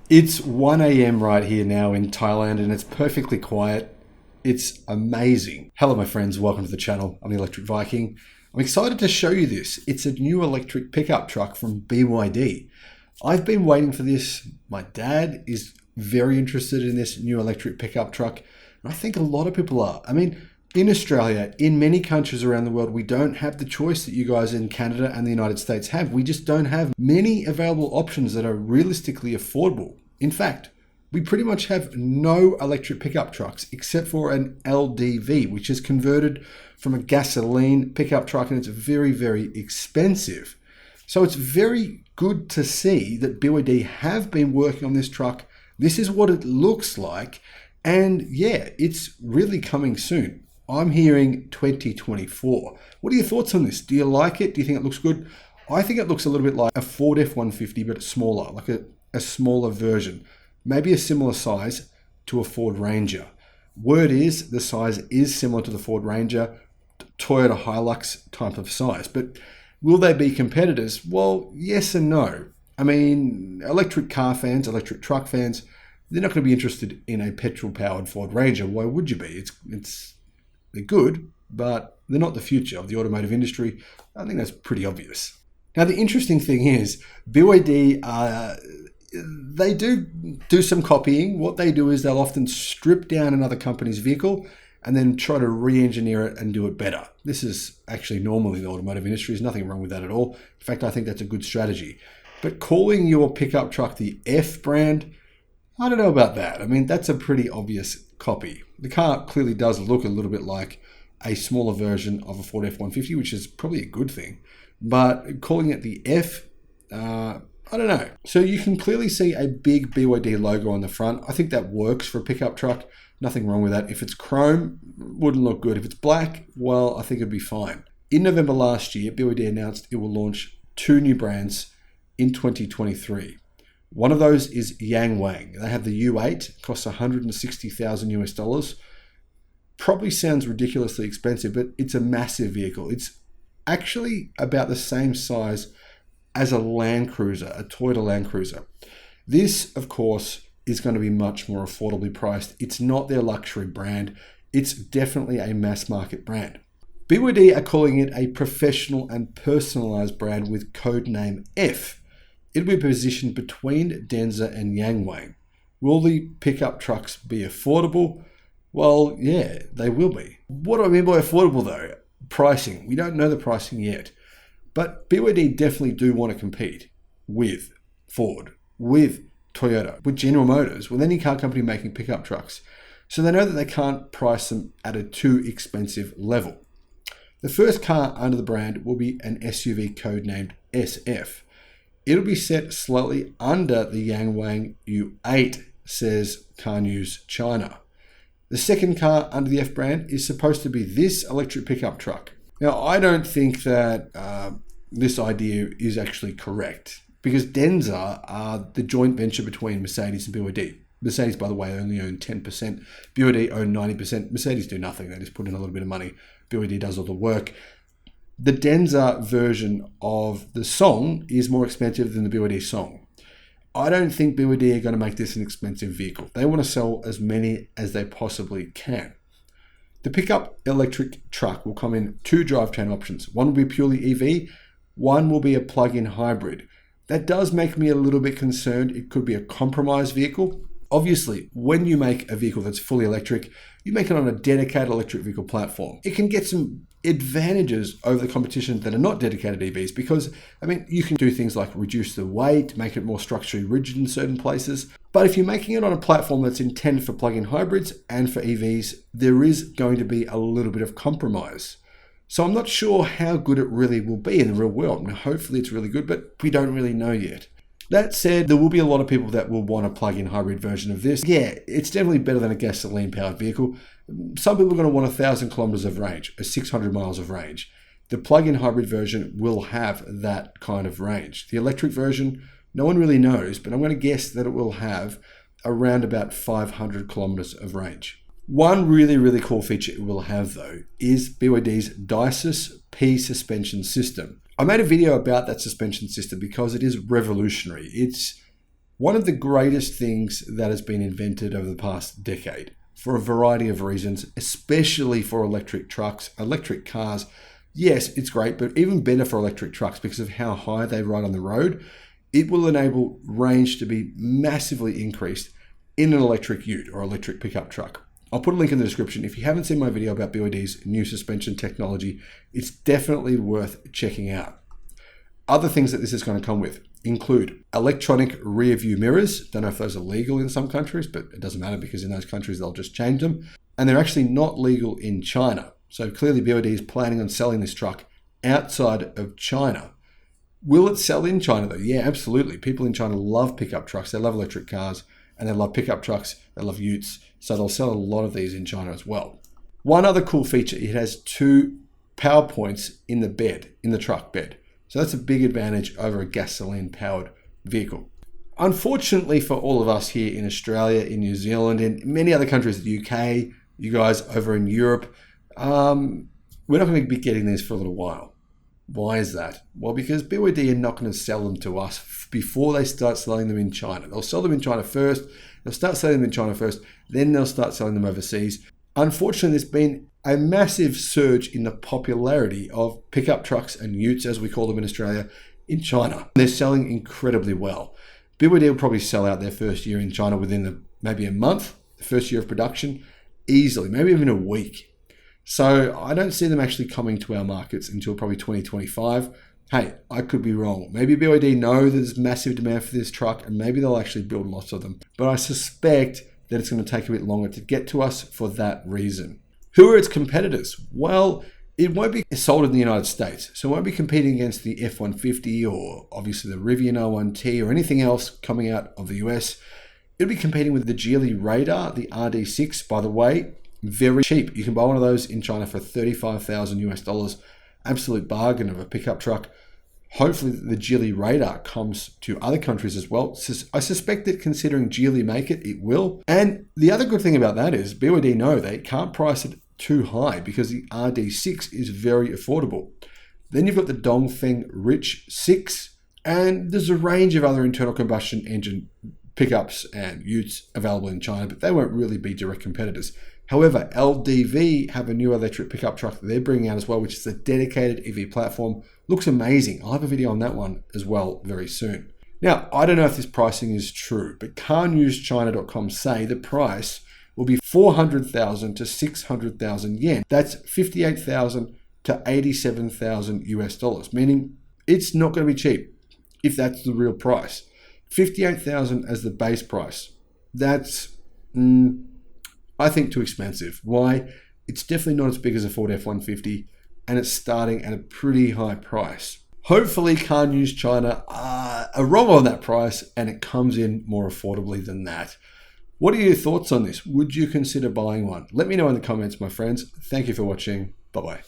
It's 1 a.m. right here now in Thailand and it's perfectly quiet. It's amazing. Hello my friends, welcome to the channel. I'm the Electric Viking. I'm excited to show you this. It's a new electric pickup truck from BYD. I've been waiting for this. My dad is very interested in this new electric pickup truck. And I think a lot of people are. I mean, in Australia, in many countries around the world, we don't have the choice that you guys in Canada and the United States have. We just don't have many available options that are realistically affordable. In fact, we pretty much have no electric pickup trucks except for an LDV, which is converted from a gasoline pickup truck, and it's very, very expensive. So it's very good to see that BYD have been working on this truck. This is what it looks like. And yeah, it's really coming soon. I'm hearing 2024. What are your thoughts on this? Do you like it? Do you think it looks good? I think it looks a little bit like a Ford F-150, but smaller, like a smaller version. Maybe a similar size to a Ford Ranger. Word is the size is similar to the Ford Ranger, Toyota Hilux type of size. But will they be competitors? Well, yes and no. I mean, electric car fans, electric truck fans, they're not going to be interested in a petrol-powered Ford Ranger. Why would you be? They're good, but they're not the future of the automotive industry. I think that's pretty obvious. Now, the interesting thing is BYD, they do some copying. What they do is they'll often strip down another company's vehicle and then try to re-engineer it and do it better. This is actually normal in the automotive industry. There's nothing wrong with that at all. In fact, I think that's a good strategy. But calling your pickup truck the F brand, I don't know about that. I mean, that's a pretty obvious copy. The car clearly does look a little bit like a smaller version of a Ford F-150, which is probably a good thing. But calling it the F, I don't know. So you can clearly see a big BYD logo on the front. I think that works for a pickup truck. Nothing wrong with that. If it's chrome, wouldn't look good. If it's black, well, I think it'd be fine. In November last year, BYD announced it will launch 2 new brands in 2023. One of those is Yangwang. They have the U8, costs 160,000 US dollars. Probably sounds ridiculously expensive, but it's a massive vehicle. It's actually about the same size as a Land Cruiser, a Toyota Land Cruiser. This, of course, is going to be much more affordably priced. It's not their luxury brand. It's definitely a mass market brand. BYD are calling it a professional and personalized brand with code name F. It'll be positioned between Denza and Yangwang. Will the pickup trucks be affordable? Well, yeah, they will be. What do I mean by affordable though? Pricing. We don't know the pricing yet. But BYD definitely do want to compete with Ford, with Toyota, with General Motors, with any car company making pickup trucks. So they know that they can't price them at a too expensive level. The first car under the brand will be an SUV codenamed SF. It'll be set slightly under the Yangwang U8, says Car News China. The second car under the F brand is supposed to be this electric pickup truck. Now, I don't think that this idea is actually correct because Denza are the joint venture between Mercedes and BYD. Mercedes, by the way, only own 10%. BYD own 90%. Mercedes do nothing. They just put in a little bit of money. BYD does all the work. The Denza version of the Song is more expensive than the BYD Song. I don't think BYD are going to make this an expensive vehicle. They want to sell as many as they possibly can. The pickup electric truck will come in 2 drivetrain options. One will be purely EV, one will be a plug-in hybrid. That does make me a little bit concerned. It could be a compromise vehicle. Obviously, when you make a vehicle that's fully electric, you make it on a dedicated electric vehicle platform. It can get some advantages over the competition that are not dedicated EVs because, I mean, you can do things like reduce the weight, make it more structurally rigid in certain places. But if you're making it on a platform that's intended for plug-in hybrids and for EVs, there is going to be a little bit of compromise. So I'm not sure how good it really will be in the real world. Now, hopefully it's really good, but we don't really know yet. That said, there will be a lot of people that will want a plug-in hybrid version of this. Yeah, it's definitely better than a gasoline-powered vehicle. Some people are going to want 1,000 kilometers of range, or 600 miles of range. The plug-in hybrid version will have that kind of range. The electric version, no one really knows, but I'm going to guess that it will have around about 500 kilometers of range. One really, really cool feature it will have though is BYD's DiSys P suspension system. I made a video about that suspension system because it is revolutionary. It's One of the greatest things that has been invented over the past decade for a variety of reasons, especially for electric trucks, electric cars. Yes, it's great, but even better for electric trucks because of how high they ride on the road. It will enable range to be massively increased in an electric ute or electric pickup truck. I'll put a link in the description. If you haven't seen my video about BYD's new suspension technology, it's definitely worth checking out. Other things that this is going to come with include electronic rear view mirrors. Don't know if those are legal in some countries, but it doesn't matter because in those countries they'll just change them. And they're actually not legal in China. So clearly BYD is planning on selling this truck outside of China. Will it sell in China though? Yeah, absolutely. People in China love pickup trucks. They love electric cars and they love pickup trucks. They love utes. So they'll sell a lot of these in China as well. One other cool feature, it has 2 power points in the bed, in the truck bed. So that's a big advantage over a gasoline powered vehicle. Unfortunately for all of us here in Australia, in New Zealand, and many other countries, the UK, you guys over in Europe, we're not going to be getting these for a little while. Why is that? Well, because BYD are not going to sell them to us before they start selling them in China. They'll sell them in China first. They'll start selling them in China first. Then they'll start selling them overseas. Unfortunately, there's been a massive surge in the popularity of pickup trucks and utes, as we call them in Australia, in China. They're selling incredibly well. BYD will probably sell out their first year in China within maybe a month, the first year of production, easily, maybe even a week. So I don't see them actually coming to our markets until probably 2025. Hey, I could be wrong. Maybe BYD know there's massive demand for this truck and maybe they'll actually build lots of them. But I suspect that it's going to take a bit longer to get to us for that reason. Who are its competitors? Well, it won't be sold in the United States, so it won't be competing against the F-150 or obviously the Rivian R1T or anything else coming out of the US. It'll be competing with the Geely Radar, the RD6, by the way, very cheap. You can buy one of those in China for $35,000 US. Absolute bargain of a pickup truck. Hopefully the Geely Radar comes to other countries as well. I suspect that considering Geely make it, it will. And the other good thing about that is BYD know they can't price it too high because the RD6 is very affordable. Then you've got the Dongfeng Rich 6, and there's a range of other internal combustion engine pickups and utes available in China, but they won't really be direct competitors. However, LDV have a new electric pickup truck that they're bringing out as well, which is a dedicated EV platform. Looks amazing. I'll have a video on that one as well very soon. Now, I don't know if this pricing is true, but carnewschina.com say the price will be 400,000 to 600,000 yen. That's 58,000 to 87,000 US dollars, meaning it's not going to be cheap if that's the real price. 58,000 as the base price. That's, I think, too expensive. Why? It's definitely not as big as a Ford F-150 and it's starting at a pretty high price. Hopefully Car News China are wrong on that price and it comes in more affordably than that. What are your thoughts on this? Would you consider buying one? Let me know in the comments, my friends. Thank you for watching. Bye-bye.